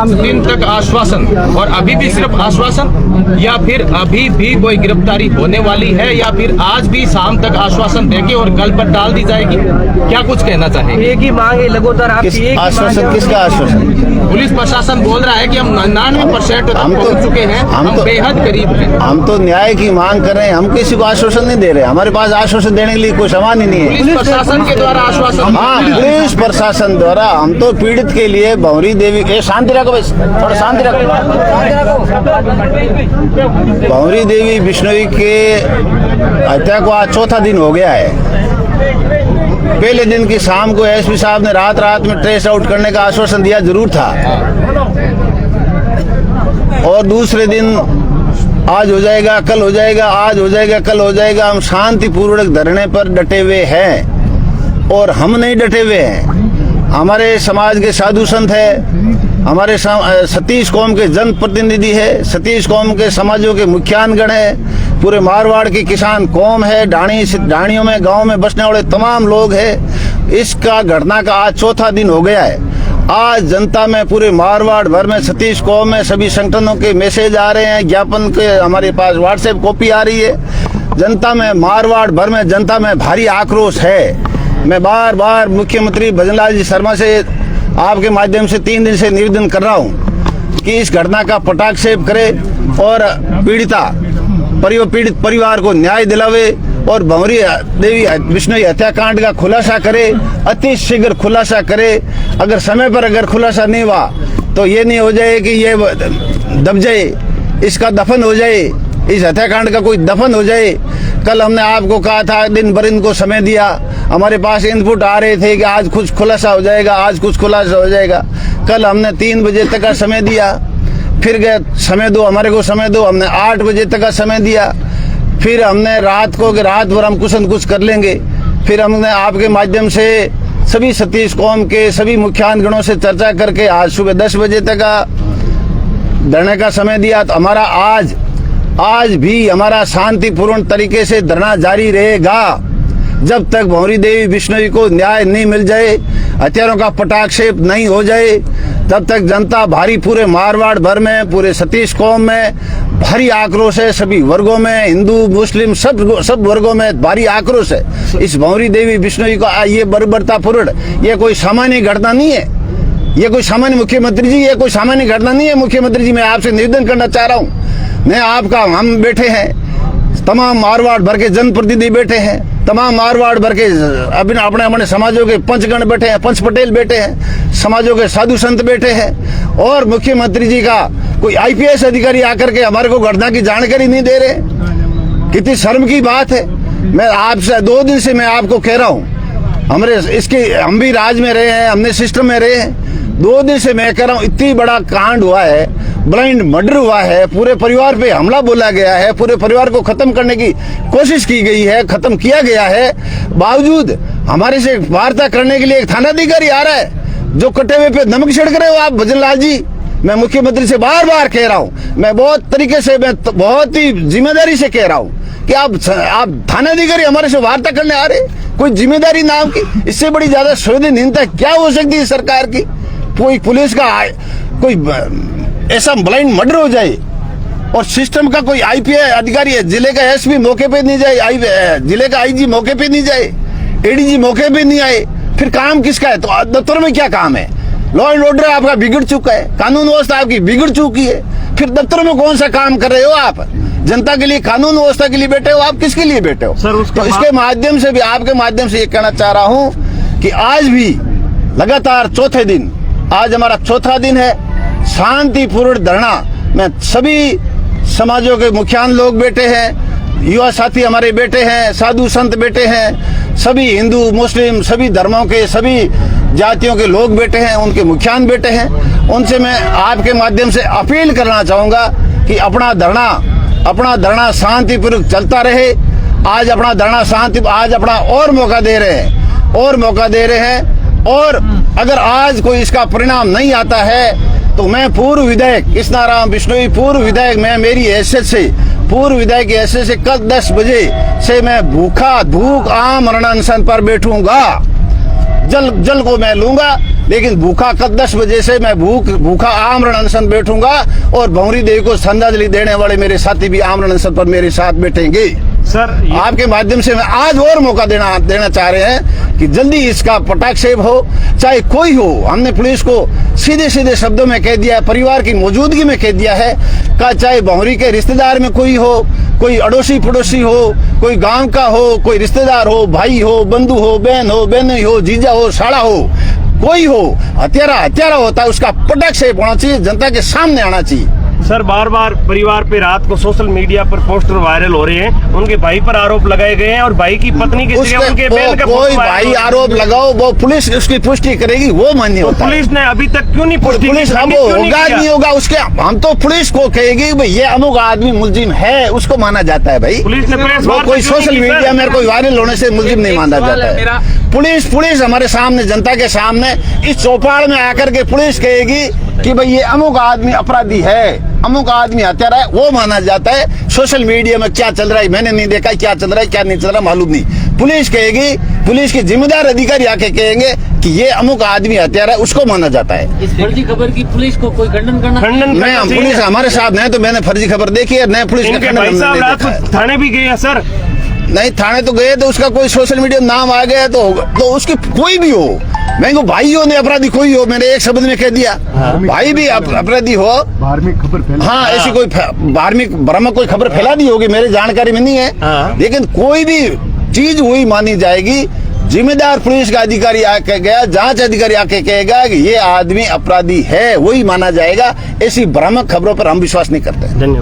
पाँच दिन तक आश्वासन और अभी भी सिर्फ आश्वासन, या फिर अभी भी कोई गिरफ्तारी होने वाली है, या फिर आज भी शाम तक आश्वासन देके और कल पर डाल दी जाएगी? क्या कुछ कहना चाहेंगे? एक ही मांग है लगातार आपकी, एक आश्वासन किसका आश्वासन? पुलिस प्रशासन बोल रहा है कि हम 99% तक पहुंच चुके हैं, हम बेहद करीब हैं। हम तो न्याय की मांग कर रहे हैं, हम किसी को आश्वासन नहीं दे रहे। हमारे पास आश्वासन देने के लिए कोई सामान ही नहीं है। पुलिस प्रशासन के द्वारा आश्वासन, हाँ, पुलिस प्रशासन द्वारा हम तो पीड़ित के लिए भंवरी देवी, शांति रखो, बस थोड़ा शांति रखो। भंवरी देवी बिश्नोई के हत्या को आज चौथा दिन हो गया है। पहले दिन की शाम को एसपी साहब ने रात में ट्रेस आउट करने का आश्वासन दिया जरूर था, और दूसरे दिन आज हो जाएगा, कल हो जाएगा, आज हो जाएगा, कल हो जाएगा। हम शांतिपूर्वक धरने पर डटे हुए हैं, और हम नहीं डटे हुए हैं। हमारे समाज के साधु संत है, हमारे सतीश कौम के जन प्रतिनिधि है, सतीश कौम के समाजों के मुखियानगण है, पूरे मारवाड़ की किसान कौम है, ढाणियों में गांव में बसने वाले तमाम लोग हैं। इसका घटना का आज चौथा दिन हो गया है। आज जनता में, पूरे मारवाड़ भर में, सतीश कौम में सभी संगठनों के मैसेज आ रहे हैं, ज्ञापन के हमारे पास व्हाट्सएप कॉपी आ रही है। जनता में, मारवाड़ भर में जनता में भारी आक्रोश है। मैं बार बार मुख्यमंत्री भजनलाल जी शर्मा से आपके माध्यम से 3 दिन से निवेदन कर रहा हूं कि इस घटना का पटाक्षेप करे और पीड़ित परिवार को न्याय दिलावे और भंवरी देवी बिश्नोई हत्याकांड का खुलासा करे, अति शीघ्र खुलासा करे। अगर समय पर अगर खुलासा नहीं हुआ तो ये नहीं हो जाए कि ये दब जाए, इसका दफन हो जाए, इस हत्याकांड का कोई दफन हो जाए। कल हमने आपको कहा था, दिन भर इनको समय दिया, हमारे पास इनपुट आ रहे थे कि आज कुछ खुलासा हो जाएगा, आज कुछ खुलासा हो जाएगा। कल हमने 3 बजे तक का समय दिया, फिर गए समय दो, हमारे को समय दो, हमने 8 बजे तक का समय दिया। फिर हमने रात भर हम कुछ न कुछ कर लेंगे। फिर हमने आपके माध्यम से सभी सतीश कौम के सभी मुखियानगणों से चर्चा करके आज सुबह 10 बजे तक का धरने का समय दिया। तो हमारा आज भी हमारा शांतिपूर्ण तरीके से धरना जारी रहेगा जब तक भंवरी देवी बिश्नोई को न्याय नहीं मिल जाए, हत्यारों का पटाक्षेप नहीं हो जाए, तब तक जनता भारी, पूरे मारवाड़ भर में, पूरे सतीश कौम में भारी आक्रोश है। सभी वर्गों में, हिंदू मुस्लिम सब वर्गों में भारी आक्रोश है इस भंवरी देवी बिश्नोई को। ये बर्बरतापूर्ण, ये कोई सामान्य घटना नहीं है, ये कोई सामान्य, मुख्यमंत्री जी ये कोई सामान्य घटना नहीं है। मुख्यमंत्री जी, मैं आपसे निवेदन करना चाह रहा हूँ, मैं आपका, हम बैठे हैं, तमाम मारवाड़ भर के जनप्रतिनिधि बैठे हैं, तमाम मारवाड़ भर के अपने अपने समाजों के पंचगण बैठे हैं, पंच पटेल बैठे हैं, समाजों के साधु संत बैठे हैं, और मुख्यमंत्री जी का कोई आईपीएस अधिकारी आकर के हमारे को घटना की जानकारी नहीं दे रहे। कितनी शर्म की बात है। मैं आपसे 2 दिन से मैं आपको कह रहा हूँ, हम भी राज में रहे हैं, हमने सिस्टम में रहे हैं। 2 दिन से मैं कह रहा हूँ, इतनी बड़ा कांड हुआ है, ब्लाइंड मर्डर हुआ है, पूरे परिवार पे हमला बोला गया है, पूरे परिवार को खत्म करने की कोशिश की गई है, खत्म किया गया है। बावजूद हमारे से वार्ता करने के लिए एक थानाधिकारी आ रहा है जो कटे हुए पे नमक छिड़क रहे हो आप भजनलाल जी। मैं मुख्यमंत्री से बार बार कह रहा हूँ, मैं बहुत तरीके से, मैं बहुत ही जिम्मेदारी से कह रहा हूँ कि आप थानाधिकारी हमारे से वार्ता करने आ रहे, कोई जिम्मेदारी नाम की, इससे बड़ी ज्यादा संवेदनहीनता क्या हो सकती है सरकार की। कोई पुलिस का कोई ऐसा ब्लाइंड मर्डर हो जाए और सिस्टम का कोई आईपीएस अधिकारी है, जिले का एसपी मौके पे नहीं जाए, जिले का आईजी मौके पे नहीं जाए, एडीजी मौके पे नहीं आए, फिर काम किसका है? तो दफ्तर में क्या काम है? लॉ एंड ऑर्डर आपका बिगड़ चुका है, कानून व्यवस्था आपकी बिगड़ चुकी है, फिर दफ्तर में कौन सा काम कर रहे हो आप? जनता के लिए, कानून व्यवस्था के लिए बैठे हो आप, किसके लिए बैठे हो? तो इसके माध्यम से भी, आपके माध्यम से ये कहना चाह रहा हूँ कि आज भी लगातार चौथे दिन, आज हमारा चौथा दिन है शांतिपूर्ण धरना में। सभी समाजों के मुखियान लोग बैठे हैं, युवा साथी हमारे बैठे हैं, साधु संत बैठे हैं, सभी हिंदू मुस्लिम सभी धर्मों के, सभी जातियों के लोग बैठे हैं, उनके मुखियान बैठे हैं। उनसे मैं आपके माध्यम से अपील करना चाहूँगा कि अपना धरना शांतिपूर्वक चलता रहे। आज अपना धरना आज अपना और मौका दे रहे हैं, और अगर आज कोई इसका परिणाम नहीं आता है तो मैं पूर्व विधायक कृष्णाराम बिश्नोई, पूर्व विधायक, मैं मेरी हैसियत से, पूर्व विधायक की हैसियत से कल 10 बजे से मैं भूख आमरण अनशन पर बैठूंगा। जल को मैं लूंगा, लेकिन भूखा कल 10 बजे से मैं भूखा आमरण अनशन बैठूंगा और भंवरी देवी को श्रद्धांजलि देने वाले मेरे साथी भी आमरण अनशन पर मेरे साथ बैठेंगे। सर आपके माध्यम से मैं आज और मौका देना चाह रहे हैं कि जल्दी इसका पटाक्षेप हो, चाहे कोई हो। हमने पुलिस को सीधे सीधे शब्दों में कह दिया है, परिवार की मौजूदगी में कह दिया है का चाहे भंवरी के रिश्तेदार में कोई हो, कोई अड़ोसी पड़ोसी हो, कोई गांव का हो, कोई रिश्तेदार हो, भाई हो, बंधु हो, बहन हो, बहनोई हो, जीजा हो, साड़ा हो, कोई हो, हत्यारा होता है, उसका पटाक्षेप होना चाहिए, जनता के सामने आना चाहिए। सर बार बार परिवार पे रात को सोशल मीडिया पर पोस्टर वायरल हो रहे हैं, उनके भाई पर आरोप लगाए गए हैं और भाई की पत्नी की जगह उनके बहन का कोई भाई आरोप लगाओ, वो पुलिस उसकी पुष्टि करेगी, वो मान्य होता है। पुलिस ने अभी तक क्यों नहीं पुष्टि की? पुलिस अब होगा नहीं होगा उसके, हम तो पुलिस को कहेगी भाई ये अमुक आदमी मुलजिम है, उसको माना जाता है भाई। पुलिस ने प्रेस वो कोई सोशल मीडिया में कोई वायरल होने से मुलजिम नहीं माना जाता है। पुलिस हमारे सामने, जनता के सामने इस चौपाल में आकर के पुलिस कहेगी कि भाई ये अमुक आदमी अपराधी है, अमुक आदमी हत्यारा है, वो माना जाता है। सोशल मीडिया में क्या चल रहा है मैंने नहीं देखा, क्या चल रहा है क्या नहीं चल रहा मालूम नहीं। पुलिस कहेगी, पुलिस के जिम्मेदार अधिकारी आके कहेंगे कि ये अमुक आदमी हत्यारा है, उसको माना जाता है। इस फर्जी खबर की पुलिस को कोई खंडन करना मैं पुलिस हमारे साथ नहीं, तो मैंने फर्जी खबर देखी है, नए पुलिस थाने भी गए हैं सर? नहीं, थाने तो गए, तो उसका कोई सोशल मीडिया में नाम आ गया तो उसकी कोई भी हो, मैं भाइयों ने अपराधी कोई हो, मैंने एक शब्द में कह दिया, भाई भी अपराधी हो, धार्मिक खबर फैला, हाँ ऐसी कोई धार्मिक भ्रामक कोई खबर फैला दी होगी, मेरी जानकारी में नहीं है, लेकिन कोई भी चीज हुई मानी जाएगी। जिम्मेदार पुलिस का अधिकारी आके गया, जांच अधिकारी आके कहेगा कि ये आदमी अपराधी है, वही माना जाएगा। ऐसी भ्रामक खबरों पर हम विश्वास नहीं करते। धन्यवाद।